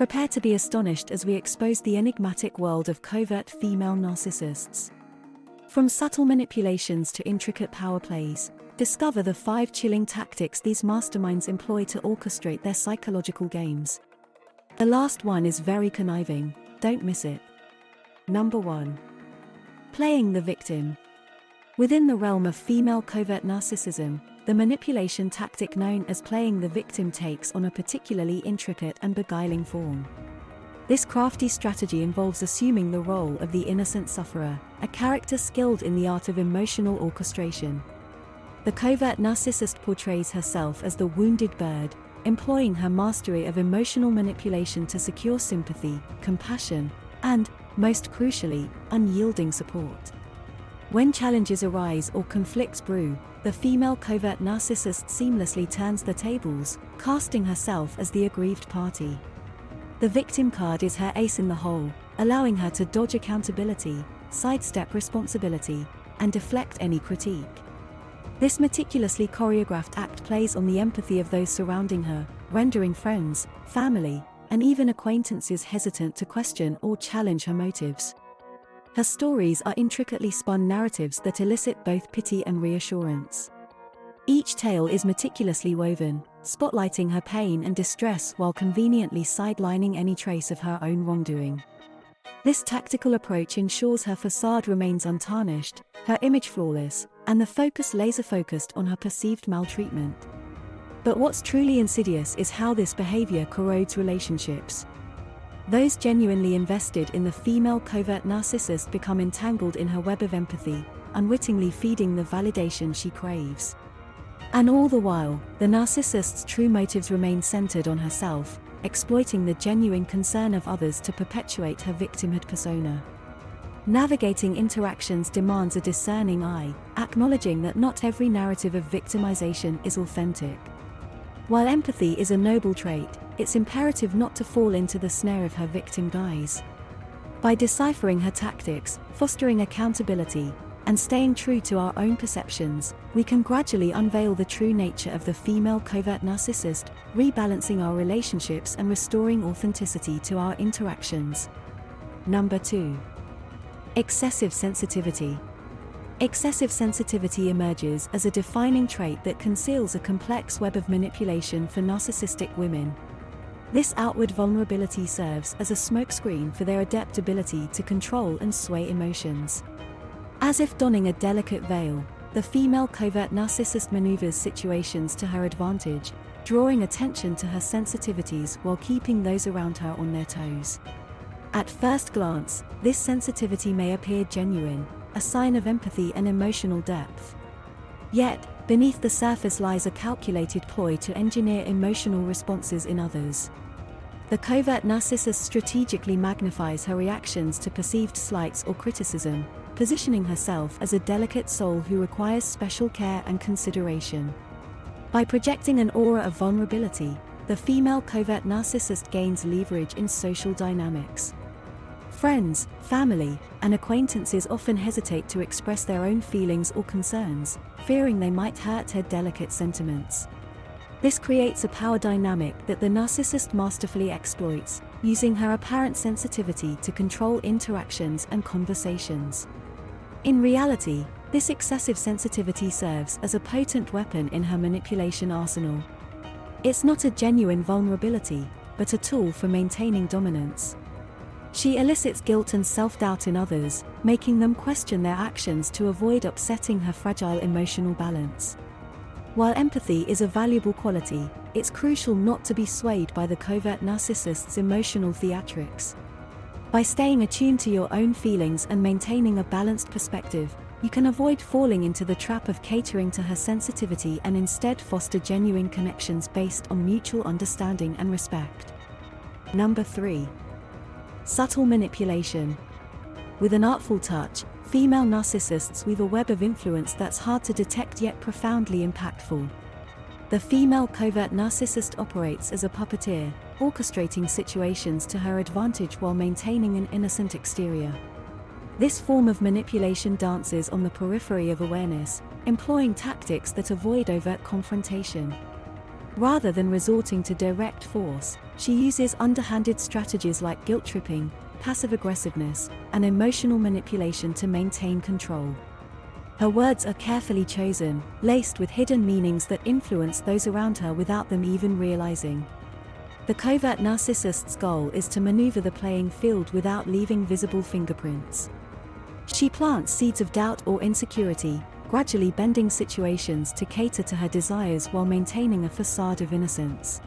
Prepare to be astonished as we expose the enigmatic world of covert female narcissists. From subtle manipulations to intricate power plays, discover the 5 chilling tactics these masterminds employ to orchestrate their psychological games. The last one is very conniving, don't miss it. Number 1. Playing the victim. Within the realm of female covert narcissism, the manipulation tactic known as playing the victim takes on a particularly intricate and beguiling form. This crafty strategy involves assuming the role of the innocent sufferer, a character skilled in the art of emotional orchestration. The covert narcissist portrays herself as the wounded bird, employing her mastery of emotional manipulation to secure sympathy, compassion, and, most crucially, unyielding support. When challenges arise or conflicts brew, the female covert narcissist seamlessly turns the tables, casting herself as the aggrieved party. The victim card is her ace in the hole, allowing her to dodge accountability, sidestep responsibility, and deflect any critique. This meticulously choreographed act plays on the empathy of those surrounding her, rendering friends, family, and even acquaintances hesitant to question or challenge her motives. Her stories are intricately spun narratives that elicit both pity and reassurance. Each tale is meticulously woven, spotlighting her pain and distress while conveniently sidelining any trace of her own wrongdoing. This tactical approach ensures her facade remains untarnished, her image flawless, and the focus laser-focused on her perceived maltreatment. But what's truly insidious is how this behavior corrodes relationships. Those genuinely invested in the female covert narcissist become entangled in her web of empathy, unwittingly feeding the validation she craves. And all the while, the narcissist's true motives remain centered on herself, exploiting the genuine concern of others to perpetuate her victimhood persona. Navigating interactions demands a discerning eye, acknowledging that not every narrative of victimization is authentic. While empathy is a noble trait, it's imperative not to fall into the snare of her victim guise. By deciphering her tactics, fostering accountability, and staying true to our own perceptions, we can gradually unveil the true nature of the female covert narcissist, rebalancing our relationships and restoring authenticity to our interactions. Number 2. Excessive sensitivity. Excessive sensitivity emerges as a defining trait that conceals a complex web of manipulation for narcissistic women. This outward vulnerability serves as a smokescreen for their adept ability to control and sway emotions. As if donning a delicate veil, the female covert narcissist maneuvers situations to her advantage, drawing attention to her sensitivities while keeping those around her on their toes. At first glance, this sensitivity may appear genuine, a sign of empathy and emotional depth. Yet, beneath the surface lies a calculated ploy to engineer emotional responses in others. The covert narcissist strategically magnifies her reactions to perceived slights or criticism, positioning herself as a delicate soul who requires special care and consideration. By projecting an aura of vulnerability, the female covert narcissist gains leverage in social dynamics. Friends, family, and acquaintances often hesitate to express their own feelings or concerns, fearing they might hurt her delicate sentiments. This creates a power dynamic that the narcissist masterfully exploits, using her apparent sensitivity to control interactions and conversations. In reality, this excessive sensitivity serves as a potent weapon in her manipulation arsenal. It's not a genuine vulnerability, but a tool for maintaining dominance. She elicits guilt and self-doubt in others, making them question their actions to avoid upsetting her fragile emotional balance. While empathy is a valuable quality, it's crucial not to be swayed by the covert narcissist's emotional theatrics. By staying attuned to your own feelings and maintaining a balanced perspective, you can avoid falling into the trap of catering to her sensitivity and instead foster genuine connections based on mutual understanding and respect. Number 3. Subtle manipulation. With an artful touch, female narcissists weave a web of influence that's hard to detect yet profoundly impactful. The female covert narcissist operates as a puppeteer, orchestrating situations to her advantage while maintaining an innocent exterior. This form of manipulation dances on the periphery of awareness, employing tactics that avoid overt confrontation. Rather than resorting to direct force, she uses underhanded strategies like guilt-tripping, passive-aggressiveness, and emotional manipulation to maintain control. Her words are carefully chosen, laced with hidden meanings that influence those around her without them even realizing. The covert narcissist's goal is to maneuver the playing field without leaving visible fingerprints. She plants seeds of doubt or insecurity, gradually bending situations to cater to her desires while maintaining a facade of innocence.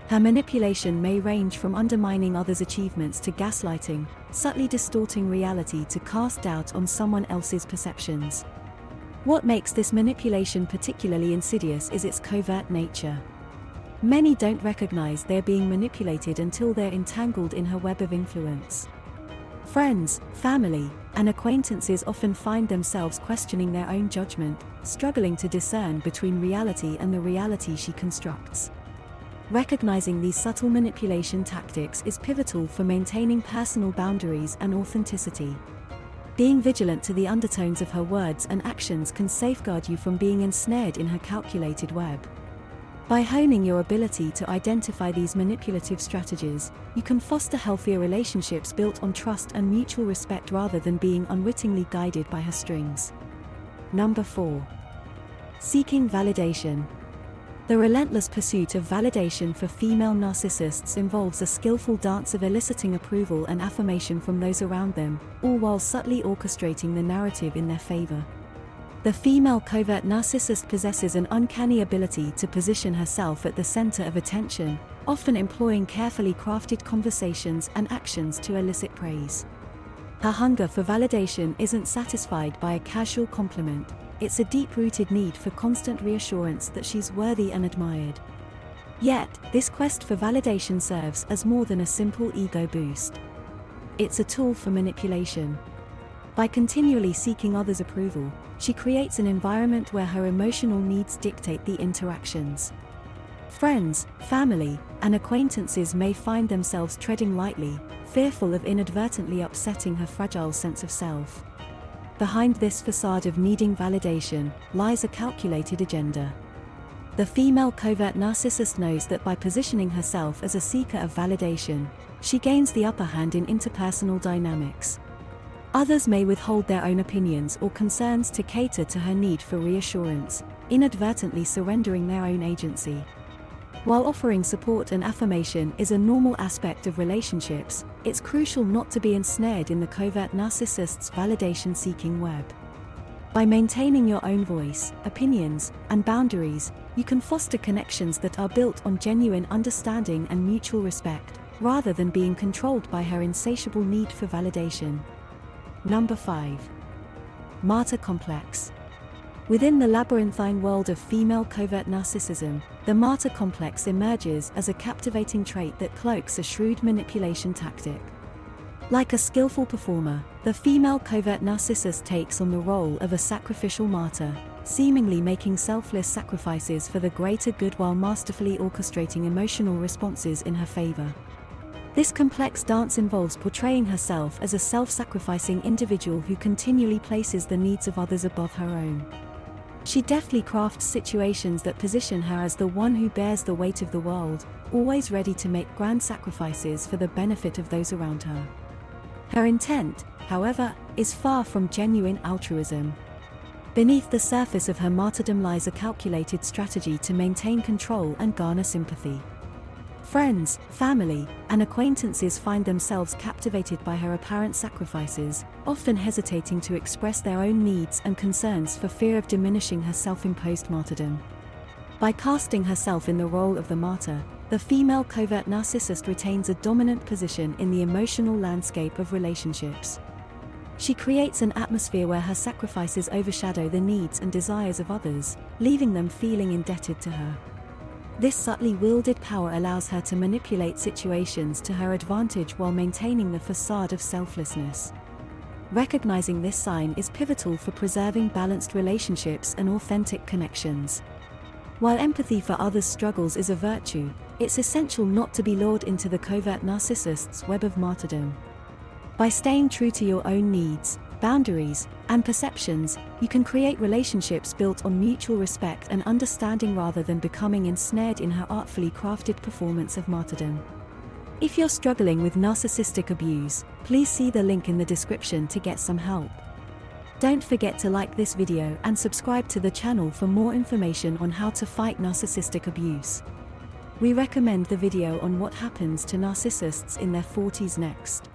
Her manipulation may range from undermining others' achievements to gaslighting, subtly distorting reality to cast doubt on someone else's perceptions. What makes this manipulation particularly insidious is its covert nature. Many don't recognize they're being manipulated until they're entangled in her web of influence. Friends, family, and acquaintances often find themselves questioning their own judgment, struggling to discern between reality and the reality she constructs. Recognizing these subtle manipulation tactics is pivotal for maintaining personal boundaries and authenticity. Being vigilant to the undertones of her words and actions can safeguard you from being ensnared in her calculated web. By honing your ability to identify these manipulative strategies, you can foster healthier relationships built on trust and mutual respect rather than being unwittingly guided by her strings. Number 4. Seeking validation. The relentless pursuit of validation for female narcissists involves a skillful dance of eliciting approval and affirmation from those around them, all while subtly orchestrating the narrative in their favor. The female covert narcissist possesses an uncanny ability to position herself at the center of attention, often employing carefully crafted conversations and actions to elicit praise. Her hunger for validation isn't satisfied by a casual compliment, it's a deep-rooted need for constant reassurance that she's worthy and admired. Yet, this quest for validation serves as more than a simple ego boost. It's a tool for manipulation. By continually seeking others' approval, she creates an environment where her emotional needs dictate the interactions. Friends, family, and acquaintances may find themselves treading lightly, fearful of inadvertently upsetting her fragile sense of self. Behind this facade of needing validation lies a calculated agenda. The female covert narcissist knows that by positioning herself as a seeker of validation, she gains the upper hand in interpersonal dynamics. Others may withhold their own opinions or concerns to cater to her need for reassurance, inadvertently surrendering their own agency. While offering support and affirmation is a normal aspect of relationships, it's crucial not to be ensnared in the covert narcissist's validation-seeking web. By maintaining your own voice, opinions, and boundaries, you can foster connections that are built on genuine understanding and mutual respect, rather than being controlled by her insatiable need for validation. Number 5. Martyr complex. Within the labyrinthine world of female covert narcissism, the martyr complex emerges as a captivating trait that cloaks a shrewd manipulation tactic. Like a skillful performer, the female covert narcissist takes on the role of a sacrificial martyr, seemingly making selfless sacrifices for the greater good while masterfully orchestrating emotional responses in her favor. This complex dance involves portraying herself as a self-sacrificing individual who continually places the needs of others above her own. She deftly crafts situations that position her as the one who bears the weight of the world, always ready to make grand sacrifices for the benefit of those around her. Her intent, however, is far from genuine altruism. Beneath the surface of her martyrdom lies a calculated strategy to maintain control and garner sympathy. Friends, family, and acquaintances find themselves captivated by her apparent sacrifices, often hesitating to express their own needs and concerns for fear of diminishing her self-imposed martyrdom. By casting herself in the role of the martyr, the female covert narcissist retains a dominant position in the emotional landscape of relationships. She creates an atmosphere where her sacrifices overshadow the needs and desires of others, leaving them feeling indebted to her. This subtly wielded power allows her to manipulate situations to her advantage while maintaining the facade of selflessness. Recognizing this sign is pivotal for preserving balanced relationships and authentic connections. While empathy for others' struggles is a virtue, it's essential not to be lured into the covert narcissist's web of martyrdom. By staying true to your own needs, boundaries, and perceptions, you can create relationships built on mutual respect and understanding rather than becoming ensnared in her artfully crafted performance of martyrdom. If you're struggling with narcissistic abuse, please see the link in the description to get some help. Don't forget to like this video and subscribe to the channel for more information on how to fight narcissistic abuse. We recommend the video on what happens to narcissists in their 40s next.